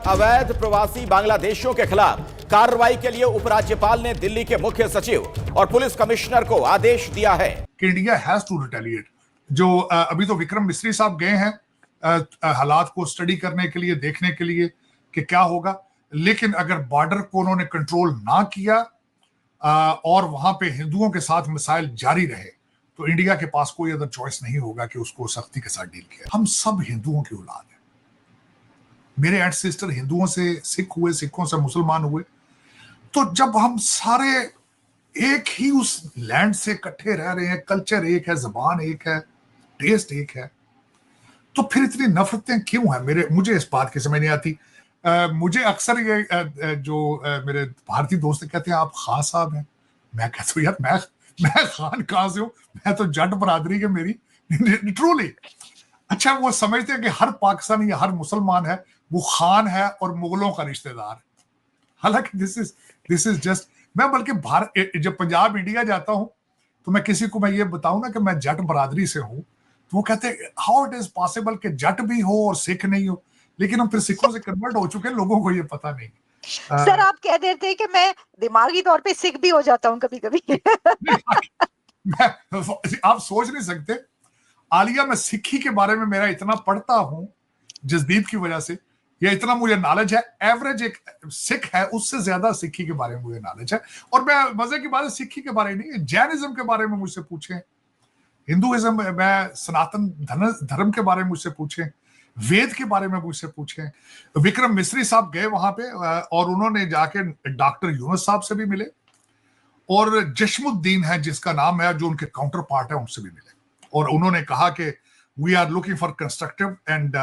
अवैध प्रवासी बांग्लादेशियों के खिलाफ कार्रवाई के लिए उपराज्यपाल ने दिल्ली के मुख्य सचिव और पुलिस कमिश्नर को आदेश दिया है कि इंडिया हैज टू रिटेलिएट। जो अभी तो विक्रम मिस्री साहब गए हैं हालात को स्टडी करने के लिए, देखने के लिए कि क्या होगा, लेकिन अगर बॉर्डर को उन्होंने कंट्रोल ना किया और वहां पे हिंदुओं के साथ मिसाइल जारी रहे तो इंडिया के पास कोई अदर चॉइस नहीं होगा कि उसको सख्ती के साथ डील किया। हम सब हिंदुओं की औलाद हैं। मेरे एंसेस्टर हिंदुओं से सिख हुए, सिखों से मुसलमान हुए। तो जब हम सारे एक ही उस लैंड से इकट्ठे रह रहे हैं, कल्चर एक है, जबान एक है, टेस्ट एक है, तो फिर इतनी नफरतें क्यों हैं? मुझे इस बात की समझ नहीं आती। मुझे अक्सर ये मेरे भारतीय दोस्त कहते हैं आप खान साहब हैं। मैं कहता हूँ यार मैं खान कहां से हूं? मैं तो जट बरादरी के मेरी ट्रूली। अच्छा, वो समझते हैं कि हर पाकिस्तानी या हर मुसलमान है वो खान है और मुगलों का रिश्तेदार। हालांकि दिस इज जस्ट, मैं बल्कि भारत जब पंजाब इंडिया जाता हूं तो मैं किसी को मैं ये बताऊं ना कि मैं जट बरादरी से हूं तो वो कहते हैं हाउ इट इज पॉसिबल कि जट भी हो और सिख नहीं हो। लेकिन हम फिर सिखों से कन्वर्ट हो चुके हैं, लोगों को ये पता नहीं। सर आप कह देते हैं कि मैं दिमागी तौर पे सिख भी हो जाता हूं कभी कभी। आप सोच नहीं सकते आलिया, मैं सिक्खी के बारे में मेरा इतना पढ़ता हूं जसदीद की वजह से, या इतना मुझे नॉलेज है। एवरेज एक सिख है उससे ज्यादा सिक्खी के बारे में मुझे नॉलेज है। और मैं मजे की बात है, सिक्खी के बारे में नहीं, जैनिज्म के बारे में मुझसे पूछें, हिंदुइज्म में सनातन धर्म के बारे में मुझसे पूछें, वेद के बारे में मुझसे पूछें। विक्रम मिस्री साहब गए वहां पे और उन्होंने जाके डॉक्टर यूनुस साहब से भी मिले और जश्मुद्दीन है जिसका नाम है, जो उनके काउंटर पार्ट है, उनसे भी मिले। और उन्होंने कहा कि we are looking for constructive and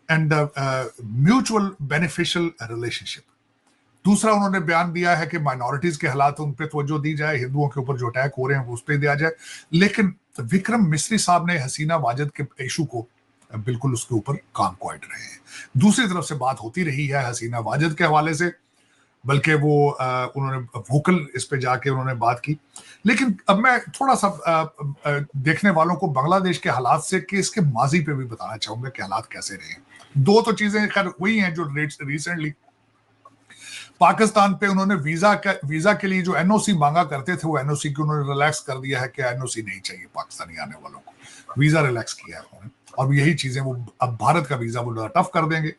mutual beneficial relationship. दूसरा उन्होंने बयान दिया है कि माइनॉरिटीज के हालात उन पर तवज्जो दी जाए, हिंदुओं के ऊपर जो अटैक हो रहे हैं उस पर दिया जाए। लेकिन विक्रम मिस्री साहब ने हसीना वाजिद के इशू को बिल्कुल उसके ऊपर काम क्वाइट रहे हैं। दूसरी तरफ से बात होती रही है हसीना वाजिद के हवाले से, बल्कि वो उन्होंने वोकल इस पे जाके उन्होंने बात की। लेकिन अब मैं थोड़ा सा देखने वालों को बांग्लादेश के हालात से कि इसके माजी पे भी बताना चाहूंगा कि हालात कैसे रहे। दो तो चीजें खैर वही हैं जो रिसेंटली पाकिस्तान पे उन्होंने वीजा के लिए जो एनओसी मांगा करते थे वो एनओसी को उन्होंने रिलैक्स कर दिया है कि एनओसी नहीं चाहिए पाकिस्तानी आने वालों को, वीजा रिलैक्स किया है उन्होंने। और यही चीजें वो अब भारत का वीजा वो टफ कर देंगे।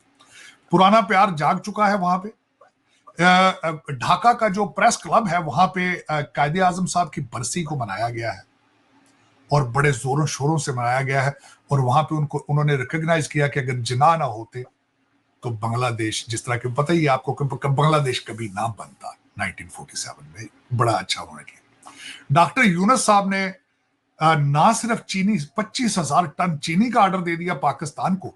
पुराना प्यार जाग चुका है वहां पे। ढाका का जो प्रेस क्लब है वहां पे कायदे आजम साहब की बरसी को मनाया गया है और बड़े जोरों शोरों से मनाया गया है। और वहां पे उन्होंने रिकॉग्नाइज किया कि अगर जिन्ना ना होते तो बांग्लादेश, जिस तरह के पता ही आपको कि बांग्लादेश कभी ना बनता 1947 में, बड़ा अच्छा उन्होंने किया। डॉक्टर यूनुस साहब ने ना सिर्फ चीनी 25,000 टन चीनी का ऑर्डर दे दिया पाकिस्तान को,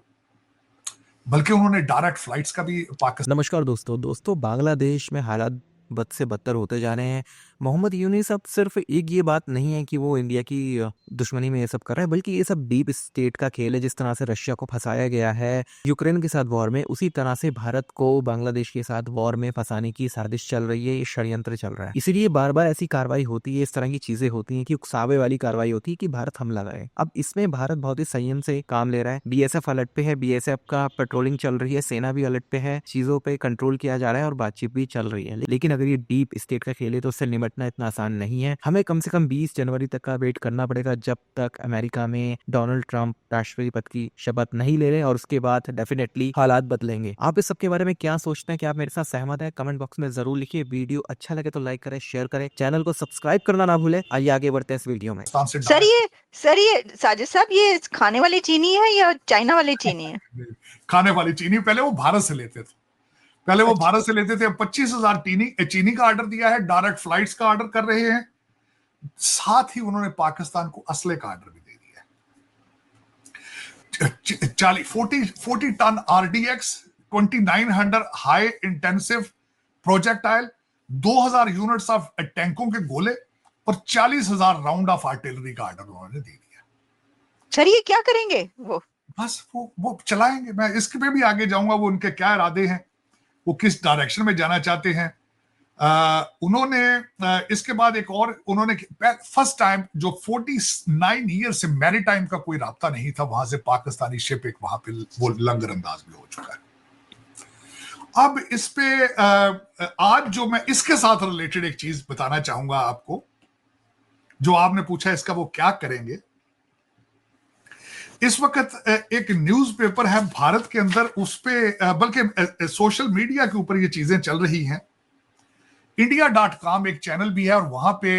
बल्कि उन्होंने डायरेक्ट फ्लाइट्स का भी पाकिस्तान। नमस्कार दोस्तों, बांग्लादेश में हालात बद से बदतर होते जा रहे हैं। मोहम्मद यूनुस अब सिर्फ एक ये बात नहीं है कि वो इंडिया की दुश्मनी में ये सब कर रहा है, बल्कि ये सब डीप स्टेट का खेल है। जिस तरह से रशिया को फंसाया गया है यूक्रेन के साथ वॉर में, उसी तरह से भारत को बांग्लादेश के साथ वॉर में फंसाने की साजिश चल रही है, ये षड्यंत्र चल रहा है। इसीलिए बार बार ऐसी कार्रवाई होती है, इस तरह की चीजें होती हैं कि उकसावे वाली कार्रवाई होती है कि भारत हमला करे। अब इसमें भारत बहुत ही संयम से काम ले रहा है। बीएसएफ अलर्ट पे है, बीएसएफ का पेट्रोलिंग चल रही है, सेना भी अलर्ट पे है, चीजों पे कंट्रोल किया जा रहा है और बातचीत भी चल रही है। लेकिन अगर ये डीप स्टेट का खेल है तो उससे निपटना इतना आसान नहीं है। हमें कम से कम 20 जनवरी तक का वेट करना पड़ेगा, जब तक अमेरिका में डोनाल्ड ट्रंप राष्ट्रपति पद की शपथ नहीं ले रहे, और उसके बाद डेफिनेटली हालात बदलेंगे। आप इस सब के बारे में क्या सोचते हैं? क्या आप मेरे साथ सहमत है? कमेंट बॉक्स में जरूर लिखिए। वीडियो अच्छा लगे तो लाइक करें, शेयर करें, चैनल को सब्सक्राइब करना ना भूलें। आइए आगे बढ़ते हैं इस वीडियो में। सर ये साजिद साहब, ये खाने वाली चीनी है या चाइना वाली चीनी है? खाने वाली चीनी पहले वो भारत से लेते थे, भारत से लेते थे। 25,000 चीनी का ऑर्डर दिया है, डायरेक्ट फ्लाइट्स का ऑर्डर कर रहे हैं। साथ ही उन्होंने पाकिस्तान को असले का ऑर्डर भी दे दिया है। 40 ton RDX, 2900 high intensive projectile, 2000 units of टैंकों के गोले और 40,000 राउंड ऑफ आर्टिलरी का ऑर्डर उन्होंने दे दिया। सर ये क्या करेंगे वो? बस वो चलाएंगे। मैं इसके पे भी आगे जाऊंगा, वो उनके क्या इरादे हैं, वो किस डायरेक्शन में जाना चाहते हैं। उन्होंने इसके बाद एक और उन्होंने फर्स्ट टाइम जो 49 ईयर से मैरीटाइम का कोई राब्ता नहीं था, वहां से पाकिस्तानी शिप एक वहां पे वो लंगर अंदाज भी हो चुका है। अब इस पे आज जो मैं इसके साथ रिलेटेड एक चीज बताना चाहूंगा आपको, जो आपने पूछा इसका वो क्या करेंगे। इस वक्त एक न्यूज़पेपर है भारत के अंदर, उस पे बल्कि सोशल मीडिया के ऊपर ये चीजें चल रही हैं। India.com एक चैनल भी है और वहां पे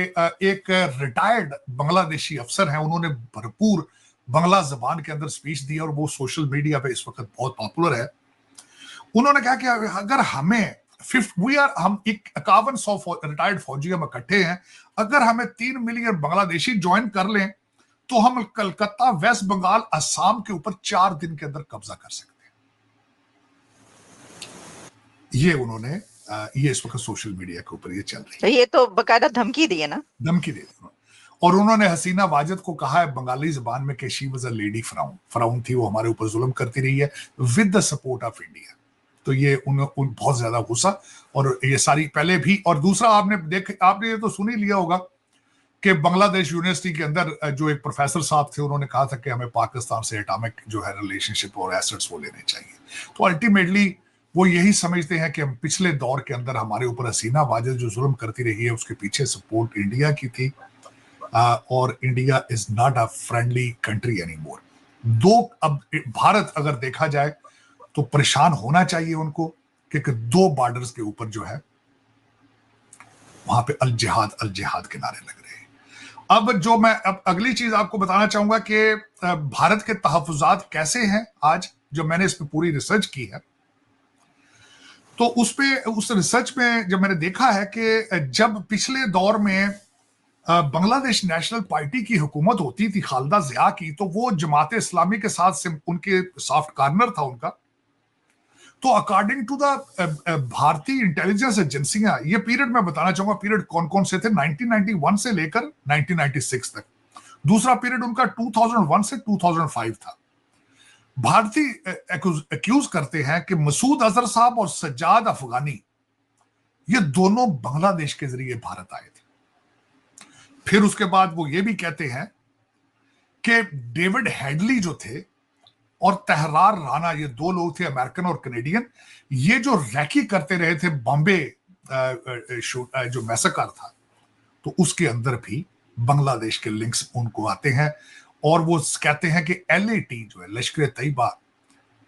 एक रिटायर्ड बांग्लादेशी अफसर हैं, उन्होंने भरपूर बांग्ला जबान के अंदर स्पीच दी और वो सोशल मीडिया पे इस वक्त बहुत पॉपुलर है। उन्होंने कहा कि अगर हमें हम 5100 रिटायर्ड फौजी हम इकट्ठे हैं, अगर हमें 3 मिलियन बांग्लादेशी ज्वाइन कर लें तो हम कलकत्ता, वेस्ट बंगाल, असम के ऊपर 4 दिन के अंदर कब्जा कर सकते हैं। ये उन्होंने ये इस वक्त सोशल मीडिया के ऊपर ये चल रही है। तो ये तो बकायदा धमकी दी है ना, धमकी दी है। और उन्होंने हसीना वाजिद को कहा है बंगाली जबान में कि she was a lady frown थी, वो हमारे ऊपर जुल्म करती रही है with the support of India. तो ये उन बहुत ज्यादा गुस्सा, और ये सारी पहले भी। और दूसरा आपने ये तो सुन ही लिया होगा कि बांग्लादेश यूनिवर्सिटी के अंदर जो एक प्रोफेसर साहब थे, उन्होंने कहा था कि हमें पाकिस्तान से एटॉमिक जो है रिलेशनशिप और एसेट्स वो लेने चाहिए। तो अल्टीमेटली वो यही समझते हैं कि हम पिछले दौर के अंदर हमारे ऊपर हसीना वाजिद जो जुल्म करती रही है उसके पीछे सपोर्ट इंडिया की थी, और India is not a friendly country anymore. अब भारत अगर देखा जाए तो परेशान होना चाहिए उनको कि 2 बॉर्डर्स के ऊपर जो है वहां पे अल जिहाद के नारे लग रहे हैं। अब जो मैं अगली चीज आपको बताना चाहूंगा कि भारत के तहफुजात कैसे हैं आज, जो मैंने इस पे पूरी रिसर्च की है। तो उस रिसर्च में जब मैंने देखा है कि जब पिछले दौर में बांग्लादेश नेशनल पार्टी की हुकूमत होती थी खालिदा जिया की, तो वो जमात इस्लामी के साथ उनके सॉफ्ट कॉर्नर था उनका। तो अकॉर्डिंग टू द भारतीय इंटेलिजेंस एजेंसियां, ये पीरियड मैं बताना चाहूंगा पीरियड कौन कौन से थे, 1991 से लेकर 1996 तक। दूसरा पीरियड उनका 2001 से 2005 था। भारतीय एक्यूज करते हैं कि मसूद अजहर साहब और सज्जाद अफगानी ये दोनों बांग्लादेश के जरिए भारत आए थे। फिर उसके बाद वो ये भी कहते हैं कि डेविड हेडली जो थे और तहरार राणा, ये 2 लोग थे अमेरिकन और कनेडियन, ये जो रैकी करते रहे थे बॉम्बे जो मैसेकर था, तो उसके अंदर भी बांग्लादेश के लिंक्स उनको आते हैं। और वो कहते हैं कि LAT जो है लश्कर तैयबा,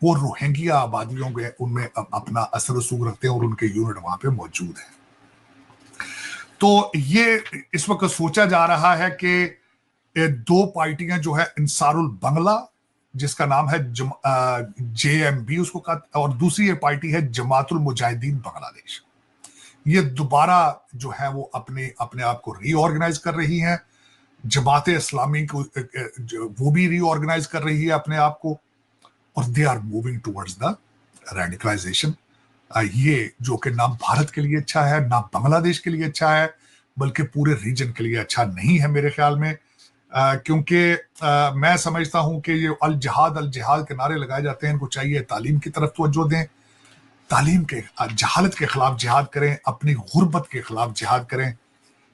वो रोहिंग्या आबादियों के उनमें अपना असर रसूख रखते हैं और उनके यूनिट वहां पे मौजूद है। तो ये इस वक्त सोचा जा रहा है कि 2 पार्टियां जो है, इंसारुल बांग्ला जिसका नाम है JMB उसको कहा, और दूसरी ये पार्टी है जमातुल मुजाहिदीन बांग्लादेश, ये दोबारा जो है वो अपने आप को रीऑर्गेनाइज कर रही हैं। जमात इस्लामी को वो भी रीऑर्गेनाइज कर रही है अपने आप को, और they are moving towards the radicalisation. ये जो कि ना भारत के लिए अच्छा है, ना बांग्लादेश के लिए अच्छा है, बल्कि पूरे रीजन के लिए अच्छा नहीं है मेरे ख्याल में। क्योंकि मैं समझता हूं कि ये अल जिहाद के नारे लगाए जाते हैं, इनको चाहिए तालीम की तरफ तवज्जो दें, तालीम के जहालत के खिलाफ जिहाद करें, अपनी गुर्बत के खिलाफ जिहाद करें।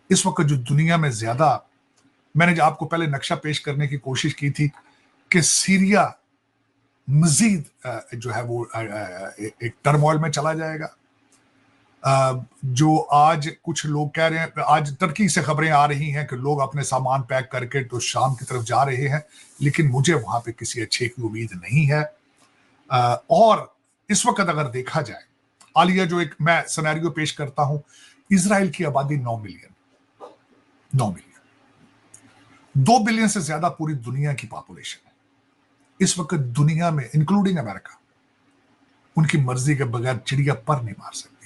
इस वक्त जो दुनिया में ज्यादा, मैंने जो आपको पहले नक्शा पेश करने की कोशिश की थी कि सीरिया मजीद जो है वो एक टर्मोइल में चला जाएगा। जो आज कुछ लोग कह रहे हैं, आज टर्की से खबरें आ रही हैं कि लोग अपने सामान पैक करके तो शाम की तरफ जा रहे हैं, लेकिन मुझे वहां पे किसी अच्छे की उम्मीद नहीं है। और इस वक्त अगर देखा जाए, आलिया जो एक मैं सिनेरियो पेश करता हूं, इजराइल की आबादी 9 मिलियन, 2 बिलियन से ज्यादा पूरी दुनिया की पॉपुलेशन है। इस वक्त दुनिया में इंक्लूडिंग अमेरिका उनकी मर्जी के बगैर चिड़िया पर नहीं मार सकते।